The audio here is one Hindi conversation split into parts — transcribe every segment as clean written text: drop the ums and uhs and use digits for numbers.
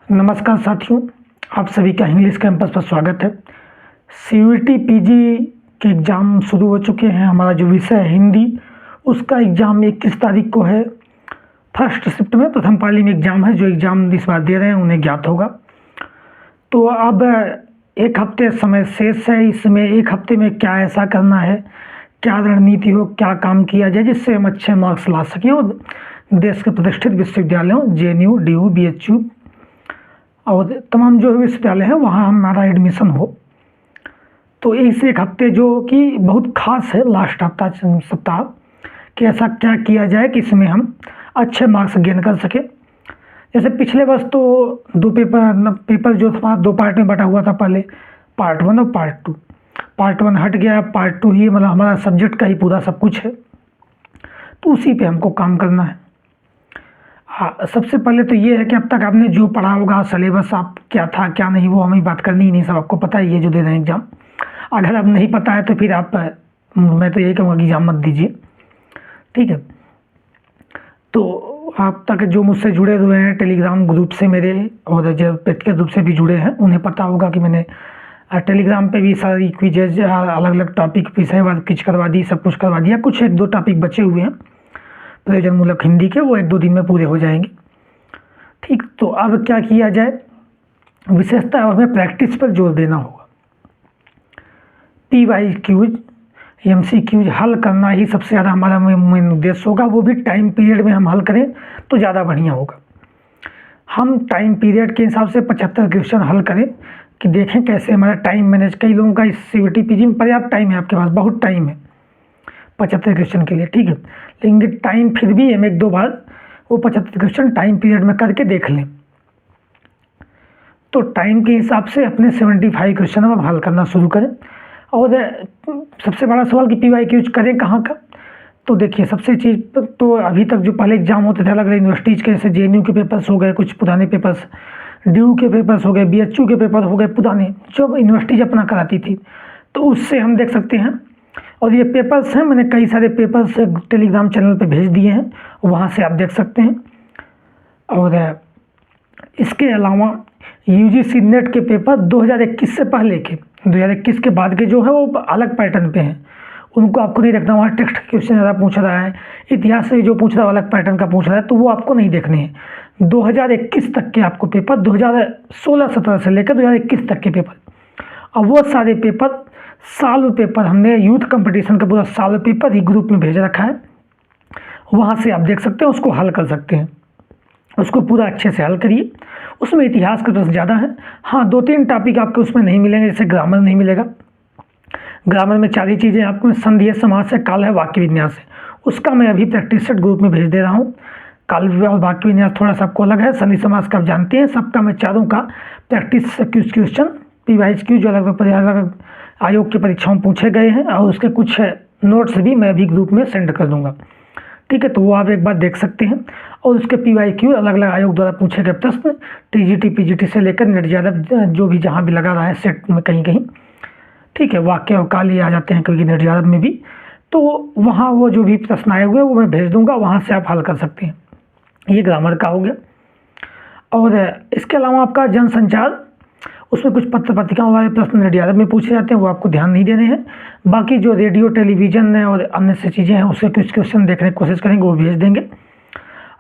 नमस्कार साथियों, आप सभी का इंग्लिश कैंपस पर स्वागत है। सीयूईटी पीजी के एग्ज़ाम शुरू हो चुके हैं। हमारा जो विषय है हिंदी, उसका एग्ज़ाम 21 तारीख को है। फर्स्ट शिफ्ट में प्रथम पाली में एग्ज़ाम है। जो एग्ज़ाम इस बार दे रहे हैं उन्हें ज्ञात होगा। तो अब एक हफ्ते समय शेष है। इसमें एक हफ्ते में क्या ऐसा करना है, क्या रणनीति हो, क्या काम किया जाए जिससे हम अच्छे मार्क्स ला सकें और देश के प्रतिष्ठित विश्वविद्यालयों JNU, DU, BHU और तमाम जो विश्वविद्यालय हैं वहाँ हमारा एडमिशन हो। तो इस एक हफ्ते जो कि बहुत ख़ास है, लास्ट हफ्ता सप्ताह, कि ऐसा क्या किया जाए कि इसमें हम अच्छे मार्क्स गेन कर सकें। जैसे पिछले वर्ष तो दो पेपर जो था दो पार्ट में बटा हुआ था। पहले पार्ट 1 और पार्ट 2। पार्ट 1 हट गया, पार्ट 2 ही मतलब हमारा सब्जेक्ट का ही पूरा सब कुछ है, तो उसी पे हमको काम करना है। हाँ, सबसे पहले तो ये है कि अब तक आपने जो पढ़ा होगा सिलेबस आप क्या था क्या नहीं, वो हमें बात करनी ही नहीं, सब आपको पता ही है जो दे रहे हैं एग्ज़ाम। अगर अब नहीं पता है तो फिर आप मैं तो यही कहूँगा एग्ज़ाम मत दीजिए, ठीक है। तो आप तक जो मुझसे जुड़े हुए हैं टेलीग्राम ग्रुप से मेरे और जो व्यक्तिगत रूप से भी जुड़े हैं उन्हें पता होगा कि मैंने टेलीग्राम पे भी सारी क्विजेज अलग अलग टॉपिक विषयवार कुछ करवा दी, सब कुछ करवा दिया। कुछ एक दो टॉपिक बचे हुए हैं प्रयोजनमूलक हिंदी के, वो 1-2 दिन में पूरे हो जाएंगे, ठीक। तो अब क्या किया जाए, विशेषतः हमें प्रैक्टिस पर जोर देना होगा। PYQs, MCQs हल करना ही सबसे ज़्यादा हमारा मेन उद्देश्य होगा। वो भी टाइम पीरियड में हम हल करें तो ज़्यादा बढ़िया होगा। हम टाइम पीरियड के हिसाब से 75 क्वेश्चन हल करें कि देखें कैसे हमारा टाइम मैनेज। कई लोगों का इस CUET PG में पर्याप्त टाइम है, आपके पास बहुत टाइम है 75 क्वेश्चन के लिए, ठीक है। लेकिन टाइम फिर भी हम 1-2 बार वो 75 क्वेश्चन टाइम पीरियड में करके देख लें। तो टाइम के हिसाब से अपने 75 क्वेश्चन हम हल करना शुरू करें। और सबसे बड़ा सवाल कि PYQs करें कहाँ का। तो देखिए, सबसे चीज़ तो अभी तक जो पहले एग्जाम होते थे अलग अलग यूनिवर्सिटीज़ के, जैसे JNU के पेपर्स हो गए, कुछ पुराने पेपर्स, DU के पेपर्स हो गए, BHU के पेपर हो गए पुराने, जो यूनिवर्सिटीज अपना कराती थी, तो उससे हम देख सकते हैं। और ये पेपर्स हैं, मैंने कई सारे पेपर्स टेलीग्राम चैनल पे भेज दिए हैं, वहाँ से आप देख सकते हैं। और इसके अलावा UGC नेट के पेपर 2021 से पहले के, 2021 के बाद के जो है वो अलग पैटर्न पे हैं, उनको आपको नहीं देखना। वहाँ टेक्स्ट क्वेश्चन ज़्यादा पूछ रहा है, इतिहास से जो पूछ रहा है अलग पैटर्न का पूछ रहा है, तो वो आपको नहीं देखने हैं। 2021 तक के आपको पेपर, 2016-17 से लेकर 2021 तक के पेपर, अब वो सारे पेपर साल पेपर हमने यूथ कंपटीशन का पूरा साल पेपर ही ग्रुप में भेज रखा है। वहाँ से आप देख सकते हैं, उसको हल कर सकते हैं, उसको पूरा अच्छे से हल करिए। उसमें इतिहास का प्रश्न ज़्यादा है। हाँ, 2-3 टॉपिक आपको उसमें नहीं मिलेंगे, जैसे ग्रामर नहीं मिलेगा। ग्रामर में 4 ही चीज़ें आपको, संधि है, समास है, काल है, वाक्य विन्यास है। उसका मैं अभी प्रैक्टिस सेट ग्रुप में भेज दे रहा हूँ। काल और वाक्य विन्यास थोड़ा सा आपको अलग है, संधि समास का आप जानते हैं। सबका मैं चारों का प्रैक्टिस क्वेश्चन PYQ जो अलग आयोग की परीक्षाओं में पूछे गए हैं, और उसके कुछ नोट्स भी मैं अभी ग्रुप में सेंड कर दूंगा, ठीक है। तो वो आप एक बार देख सकते हैं। और उसके PYQ अलग अलग आयोग द्वारा पूछे गए प्रश्न, TGT PGT से लेकर नेट यादव जो भी जहाँ भी लगा रहा है सेट में कहीं कहीं, ठीक है। वाक्य और काल ये आ जाते हैं क्योंकि नेट यादव में भी, तो वहाँ वो जो भी प्रश्न आए हुए वो मैं भेज दूंगा, वहाँ से आप हल कर सकते हैं। ये ग्रामर का हो गया। और इसके अलावा आपका जनसंचार, उसमें कुछ पत्र पत्रिकाओं वाले प्रश्न नेट यादव में पूछे जाते हैं, वो आपको ध्यान नहीं देने हैं। बाकी जो रेडियो टेलीविज़न है और अन्य से चीज़ें हैं, उससे कुछ क्वेश्चन देखने की कोशिश करेंगे, वो भेज देंगे।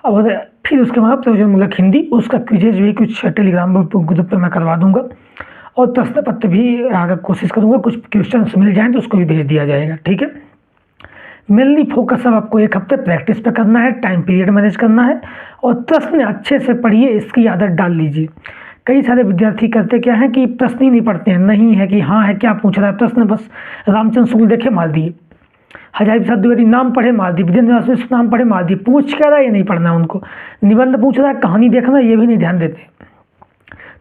और फिर उसके बाद प्रयोजनमूलक हिंदी, उसका क्विजेज भी कुछ टेलीग्राम ग्रुप पे मैं करवा दूंगा। और प्रश्न पत्र भी अगर कोशिश करूँगा कुछ क्वेश्चन मिल जाएँ तो उसको भी भेज दिया जाएगा, ठीक है। मेनली फोकस अब आपको एक हफ्ते प्रैक्टिस पे करना है, टाइम पीरियड मैनेज करना है, और प्रश्न अच्छे से पढ़िए, इसकी आदत डाल लीजिए। कई सारे विद्यार्थी करते क्या है कि प्रश्न ही नहीं पढ़ते हैं, नहीं है कि हाँ है क्या पूछ रहा है प्रश्न, बस रामचंद्र शुक्ल देखे मार दिए, हजारी प्रसाद द्विवेदी नाम पढ़े मार दिए, विजेंद्र मिश्र नाम पढ़े मार दिए। पूछ क्या रहा है ये नहीं पढ़ना है उनको, निबंध पूछ रहा है, कहानी देखना ये भी नहीं ध्यान देते,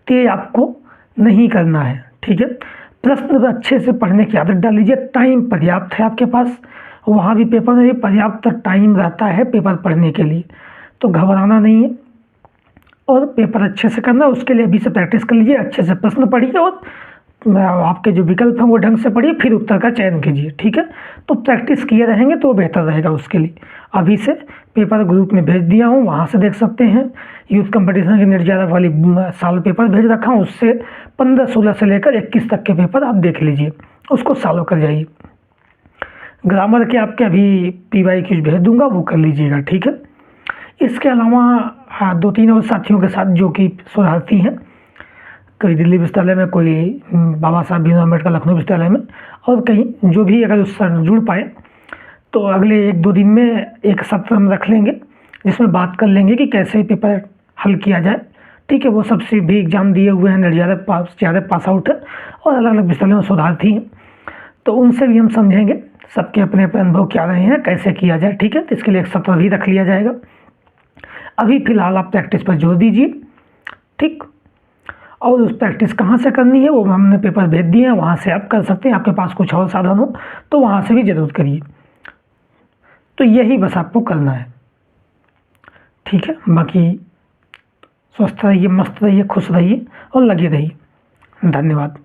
तो ये आपको नहीं करना है, ठीक है। प्रश्न अच्छे से पढ़ने की आदत डाल लीजिए। टाइम पर्याप्त है आपके पास, वहाँ भी पेपर में भी पर्याप्त टाइम रहता है पेपर पढ़ने के लिए, तो घबराना नहीं है और पेपर अच्छे से करना। उसके लिए अभी से प्रैक्टिस कर लीजिए, अच्छे से प्रश्न पढ़िए और आपके जो विकल्प हैं वो ढंग से पढ़िए, फिर उत्तर का चयन कीजिए, ठीक है। तो प्रैक्टिस किए रहेंगे तो बेहतर रहेगा उसके लिए। अभी से पेपर ग्रुप में भेज दिया हूँ, वहाँ से देख सकते हैं। यूथ कंपटीशन की नेट JRF वाली साल पेपर भेज रखा हूँ, उससे 15-16 से लेकर 21 तक के पेपर आप देख लीजिए, उसको फॉलो कर जाइए। ग्रामर के आपके अभी PYQ भेज दूंगा, वो कर लीजिएगा, ठीक है। इसके अलावा 2-3 और साथियों के साथ जो कि शोधार्थी हैं, कोई दिल्ली विश्वविद्यालय में, कोई बाबा साहब भीमराव अम्बेडकर लखनऊ विश्वविद्यालय में, और कहीं जो भी अगर उससे जुड़ पाए तो अगले 1-2 दिन में एक सत्र हम रख लेंगे जिसमें बात कर लेंगे कि कैसे पेपर हल किया जाए, ठीक है। वो सबसे भी एग्ज़ाम दिए हुए हैं, नेट JRF पास आउट है, और अलग अलग विश्वविद्यालयों में शोधार्थी हैं, तो उनसे भी हम समझेंगे सबके अपने अपने अनुभव क्या रहे हैं, कैसे किया जाए, ठीक है। तो इसके लिए एक सत्र भी रख लिया जाएगा। अभी फ़िलहाल आप प्रैक्टिस पर जोर दीजिए, ठीक। और उस प्रैक्टिस कहाँ से करनी है वो हमने पेपर भेज दिए हैं, वहाँ से आप कर सकते हैं। आपके पास कुछ और साधन हो तो वहाँ से भी ज़रूर करिए। तो यही बस आपको करना है, ठीक है। बाकी स्वस्थ रहिए, मस्त रहिए, खुश रहिए और लगे रहिए। धन्यवाद।